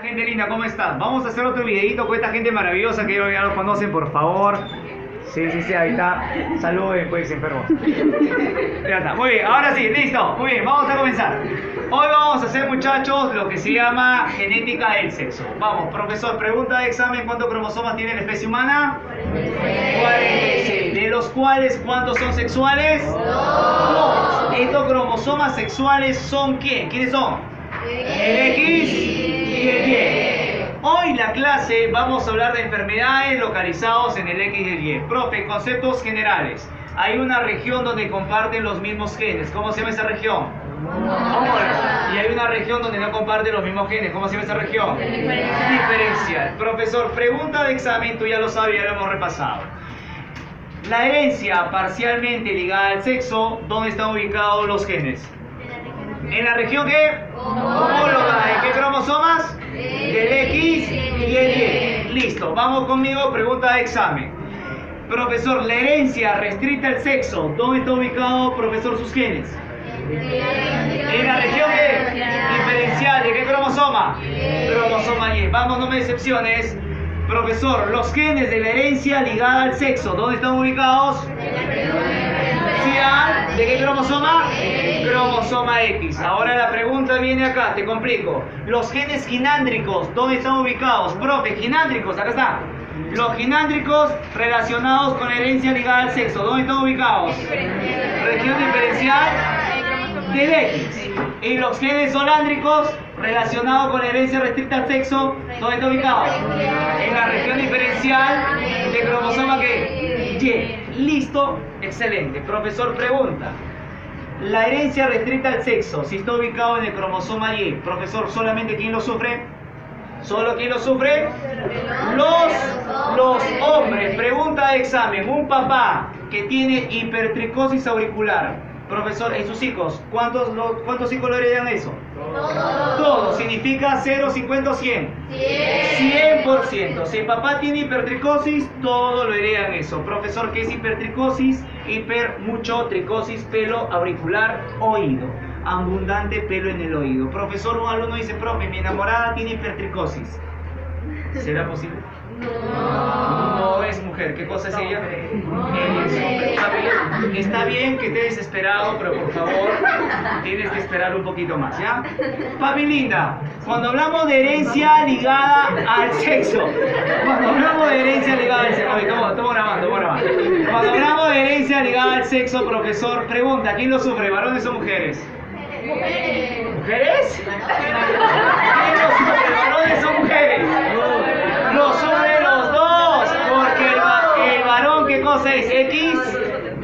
Gente linda, ¿cómo están? Vamos a hacer otro videito con esta gente maravillosa que ya los conocen, por favor. Sí, ahí está. Saluden, pues, enfermo. Ya está, muy bien, ahora sí, listo. Muy bien, vamos a comenzar. Hoy vamos a hacer, muchachos, lo que se llama genética del sexo. Vamos, profesor, pregunta de examen: ¿cuántos cromosomas tiene la especie humana? 46. ¿De los cuales cuántos son sexuales? 2. ¿Estos cromosomas sexuales son quién? ¿Quiénes son? El X y el Y. Hoy la clase vamos a hablar de enfermedades localizados en el X y el Y. Profe, conceptos generales. Hay una región donde comparten los mismos genes. ¿Cómo se llama esa región? Y hay una región donde no comparten los mismos genes. ¿Cómo se llama esa región? Diferencial. Profesor, pregunta de examen, tú ya lo sabes, ya lo hemos repasado. La herencia parcialmente ligada al sexo, ¿dónde están ubicados los genes? ¿En la región qué? Homóloga. ¿En qué cromosomas? Del X y el Y. Listo, vamos conmigo, pregunta de examen. Profesor, la herencia restricta al sexo, ¿dónde está ubicado, profesor, sus genes? ¿En la región qué? Diferencial. ¿De qué cromosoma? Cromosoma Y. Vamos, no me decepciones. Profesor, los genes de la herencia ligada al sexo, ¿dónde están ubicados? ¿De qué cromosoma? Cromosoma X. Ahora la pregunta viene acá, te complico. Los genes ginándricos, ¿dónde están ubicados? Profe, ginándricos, acá está. Los ginándricos relacionados con la herencia ligada al sexo, ¿dónde están ubicados? Región diferencial del X. Y los genes solándricos relacionados con la herencia restricta al sexo, ¿dónde están ubicados? En la región diferencial de cromosoma ¿qué? Y. Listo, excelente. Profesor, pregunta. La herencia restricta al sexo, si está ubicado en el cromosoma Y, profesor, ¿solamente quién lo sufre? ¿Solo quién lo sufre? Los hombres. Pregunta de examen. Un papá que tiene hipertricosis auricular, profesor, en sus hijos, ¿cuántos hijos lo heredan eso? Todo. Significa 0, 50 o 100. 100%. Si el papá tiene hipertricosis, todo lo heredan eso. Profesor, ¿qué es hipertricosis? Mucho tricosis, pelo auricular, oído. Abundante pelo en el oído. Profesor, un alumno dice: profe, mi enamorada tiene hipertricosis. ¿Será posible? No es mujer. ¿Qué cosa es ella? Está bien que estés desesperado, pero por favor, tienes que esperar un poquito más, ¿ya? Papi linda, cuando hablamos de herencia ligada al sexo, cuando hablamos de herencia ligada al sexo, estamos grabando. Cuando hablamos de herencia ligada al sexo, profesor, pregunta: ¿quién lo sufre, varones o mujeres? ¿Mujeres? ¿Quién lo sufre, varones o mujeres? Lo sufren los dos, porque el varón, ¿qué cosa es? X,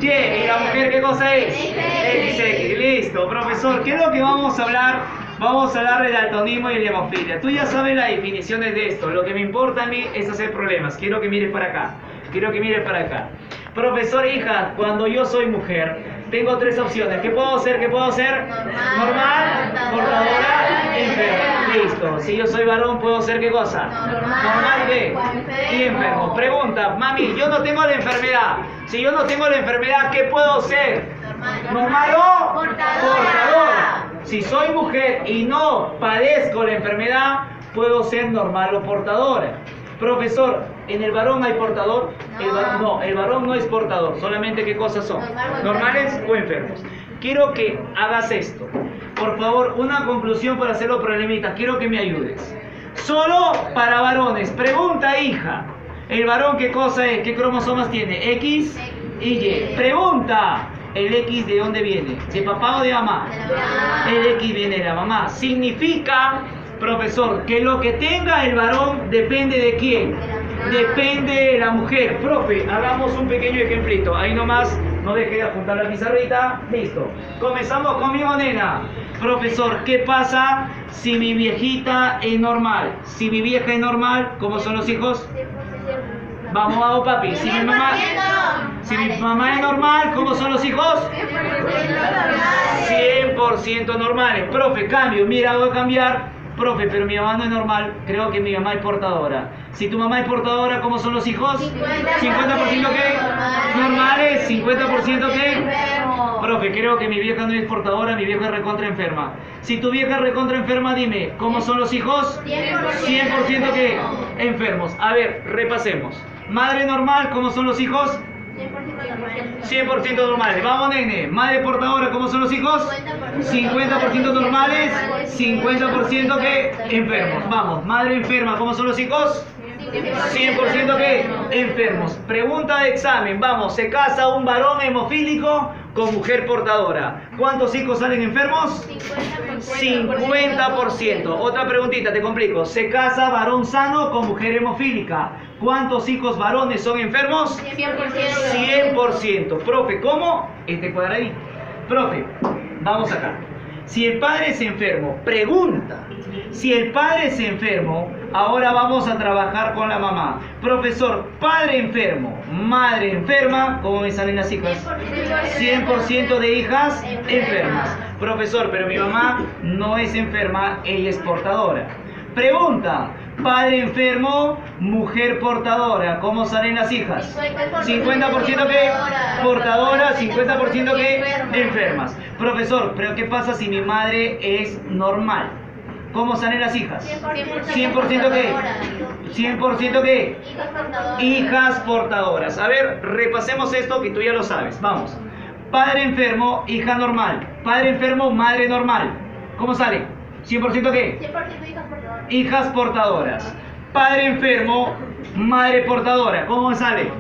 Y, y la mujer, ¿qué cosa es? XX. Listo, profesor, ¿qué es lo que vamos a hablar? Vamos a hablar del daltonismo y la hemofilia. Tú ya sabes las definiciones de esto. Lo que me importa a mí es hacer problemas. Quiero que mires para acá. Profesor, hija, cuando yo soy mujer, tengo tres opciones. ¿Qué puedo ser? Normal, portadora, enferma. Listo. Si yo soy varón, ¿puedo ser qué cosa? Normal, ¿qué? Y enfermo. Pregunta: mami, yo no tengo la enfermedad. Si yo no tengo la enfermedad, ¿qué puedo ser? ¿Normal o portadora? Si soy mujer y no padezco la enfermedad, puedo ser normal o portadora. Profesor, ¿en el varón hay portador? No, el varón no es portador. Solamente ¿qué cosas son? ¿Normales o enfermos? Quiero que hagas esto. Por favor, una conclusión para hacer los problemitas. Quiero que me ayudes. Solo para varones. Pregunta, hija. ¿El varón qué cosa es? ¿Qué cromosomas tiene? X y Y. Pregunta. ¿El X de dónde viene? ¿De papá o de mamá? El X viene de la mamá. Significa, profesor, que lo que tenga el varón depende de quién. Depende de la mujer. Profe, hagamos un pequeño ejemplito. Ahí nomás, no deje de apuntar la pizarrita. Listo. Comenzamos conmigo, nena. Profesor, ¿qué pasa si mi viejita es normal? Si mi vieja es normal, ¿cómo son los hijos? Vamos, papi. Si mi mamá es normal, ¿cómo son los hijos? 100% normales. Profe, cambio. Mira, voy a cambiar. Profe, pero mi mamá no es normal. Creo que mi mamá es portadora. Si tu mamá es portadora, ¿cómo son los hijos? 50% qué? Normales. 50% qué? No. Profe, creo que mi vieja no es portadora, mi vieja es recontra enferma. Si tu vieja es recontra enferma, dime, ¿cómo son los hijos? 100% que enfermos. A ver, repasemos. Madre normal, ¿cómo son los hijos? 100% normales. Vamos, nene. Madre portadora, ¿cómo son los hijos? 50% normales, 50% que enfermos. Vamos, madre enferma, ¿cómo son los hijos? 100% que enfermos. Pregunta de examen. Vamos, se casa un varón hemofílico con mujer portadora. ¿Cuántos hijos salen enfermos? 50%. Otra preguntita, te complico. Se casa varón sano con mujer hemofílica. ¿Cuántos hijos varones son enfermos? 100%. Profe, ¿cómo? Este cuadradito. Profe, vamos acá. Si el padre es enfermo, pregunta. Si el padre es enfermo, ahora vamos a trabajar con la mamá. Profesor, padre enfermo, madre enferma, ¿cómo me salen las hijas? 100% de hijas enfermas. Profesor, pero mi mamá no es enferma, ella es portadora. Pregunta, padre enfermo, mujer portadora, ¿cómo salen las hijas? 50% que portadora, 50% que enfermas. Profesor, pero ¿qué pasa si mi madre es normal? ¿Cómo salen las hijas? 100% que 100% que hijas portadoras. A ver, repasemos esto que tú ya lo sabes. Vamos. Padre enfermo, hija normal. Padre enfermo, madre normal. ¿Cómo sale? 100% que 100% hijas portadoras. hijas portadoras. Padre enfermo, madre portadora. ¿Cómo sale?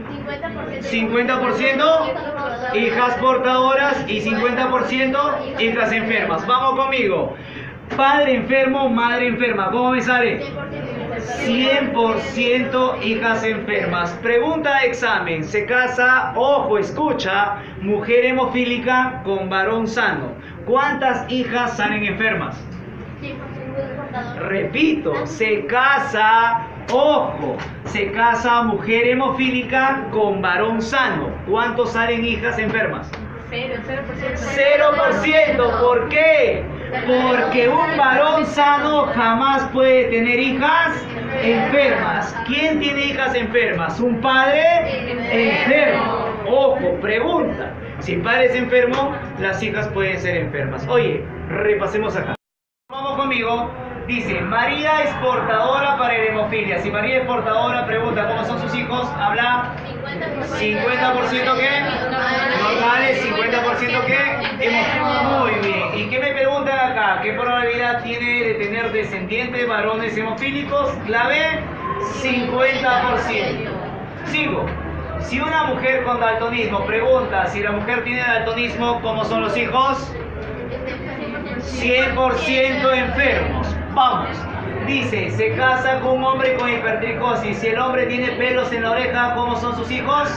50% hijas portadoras y 50% hijas enfermas. Vamos conmigo. Padre enfermo, madre enferma. ¿Cómo me sale? 100% hijas enfermas. Pregunta de examen. Se casa, ojo, escucha, mujer hemofílica con varón sano. ¿Cuántas hijas salen enfermas? 100% portadoras. Repito, se casa, ojo, se casa mujer hemofílica con varón sano. ¿Cuántos salen hijas enfermas? 0%. ¿Por qué? Porque un varón sano jamás puede tener hijas enfermas. ¿Quién tiene hijas enfermas? Un padre enfermo. Ojo, pregunta. Si el padre es enfermo, las hijas pueden ser enfermas. Oye, repasemos acá. Vamos conmigo. Dice, María es portadora para la hemofilia. Si María es portadora, pregunta, ¿cómo son sus hijos? Habla 50% que normales, 50% que hemofilia. Muy bien. ¿Y qué me preguntan acá? ¿Qué probabilidad tiene de tener descendientes varones hemofílicos? Clave, 50%. Sigo. Si una mujer con daltonismo pregunta si la mujer tiene daltonismo, ¿cómo son los hijos? 100% enfermos. Vamos. Dice, se casa con un hombre con hipertricosis. Si el hombre tiene pelos en la oreja, ¿cómo son sus hijos?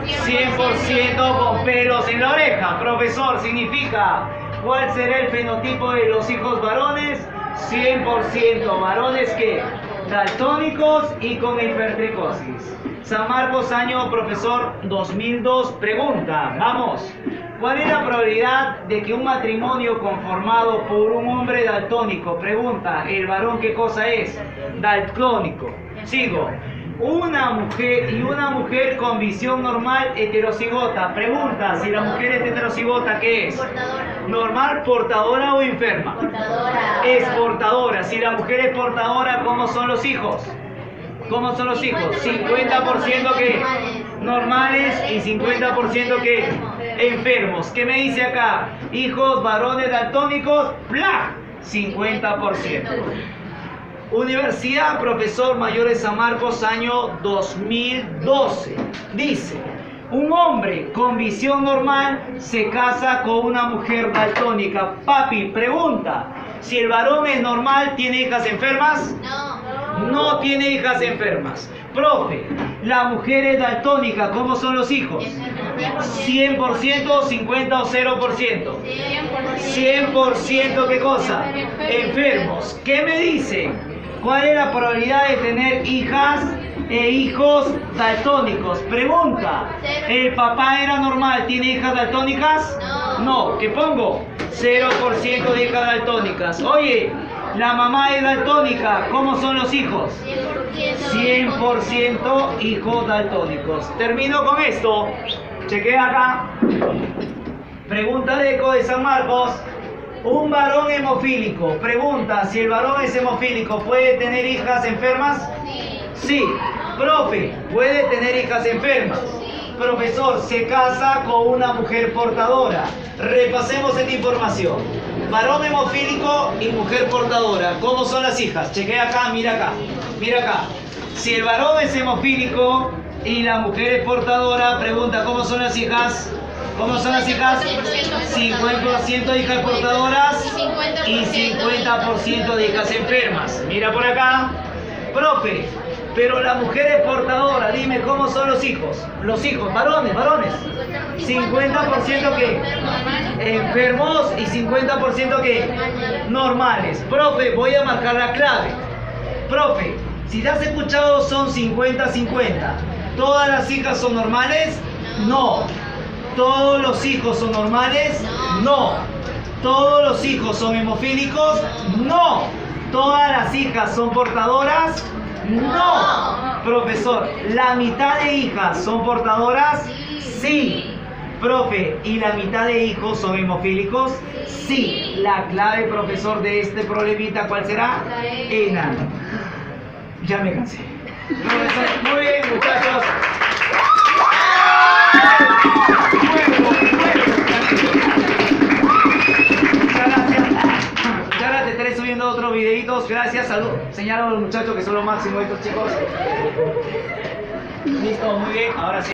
100% con pelos en la oreja. Profesor, significa, ¿cuál será el fenotipo de los hijos varones? 100% varones que daltónicos y con hipertricosis. San Marcos, año, profesor, 2002. Pregunta, vamos. ¿Cuál es la probabilidad de que un matrimonio conformado por un hombre daltónico? Pregunta, ¿el varón qué cosa es? Daltónico. Sigo. Una mujer con visión normal heterocigota. Pregunta, si la mujer es heterocigota, ¿qué es? Portadora. ¿Normal, portadora o enferma? Portadora. Es portadora. Si la mujer es portadora, ¿cómo son los hijos? ¿Cómo son los hijos? 50% que normales y 50% que enfermos. ¿Qué me dice acá? Hijos varones daltónicos, ¡bla! 50%. Universidad Profesor Mayor de San Marcos, año 2012. Dice, un hombre con visión normal se casa con una mujer daltónica. Papi, pregunta, si el varón es normal, ¿tiene hijas enfermas? No. No tiene hijas enfermas. Profe, la mujer es daltónica, ¿cómo son los hijos? 100%, 50 o 0%. 100%, ¿qué cosa? Enfermos. ¿Qué me dicen? ¿Cuál es la probabilidad de tener hijas e hijos daltónicos? Pregunta, ¿el papá era normal? ¿Tiene hijas daltónicas? No. ¿Qué pongo? 0% de hijas daltónicas. Oye, la mamá es daltónica, ¿cómo son los hijos? 100% hijos daltónicos. Termino con esto. Chequea acá. Pregunta de Eco de San Marcos. Un varón hemofílico. Pregunta, si el varón es hemofílico, ¿puede tener hijas enfermas? Sí. Sí. Profe, ¿puede tener hijas enfermas? Profesor, se casa con una mujer portadora. Repasemos esta información. Varón hemofílico y mujer portadora. ¿Cómo son las hijas? Chequea acá, mira acá. Mira acá. Si el varón es hemofílico y la mujer es portadora, pregunta, ¿cómo son las hijas? ¿Cómo son las hijas? 50% de hijas portadoras y 50% de hijas enfermas. Mira por acá. Profe, pero la mujer es portadora. Dime, ¿cómo son los hijos? Los hijos, varones. 50% que enfermos y 50% que normales. Profe, voy a marcar la clave. Profe, si te has escuchado son 50-50. ¿Todas las hijas son normales? No. ¿Todos los hijos son normales? No. ¿Todos los hijos son hemofílicos? No. ¿Todas las hijas son portadoras? No. Profesor, ¿la mitad de hijas son portadoras? Sí. Profe, ¿y la mitad de hijos son hemofílicos? Sí. La clave, profesor, de este problemita, ¿cuál será? Enano. Ya me cansé. Profesor, muy bien, muchachos. Muchas gracias, estaré subiendo otros videitos. Gracias, salud. Señalo a los muchachos que son lo máximo estos chicos. Listo, muy bien, ahora sí.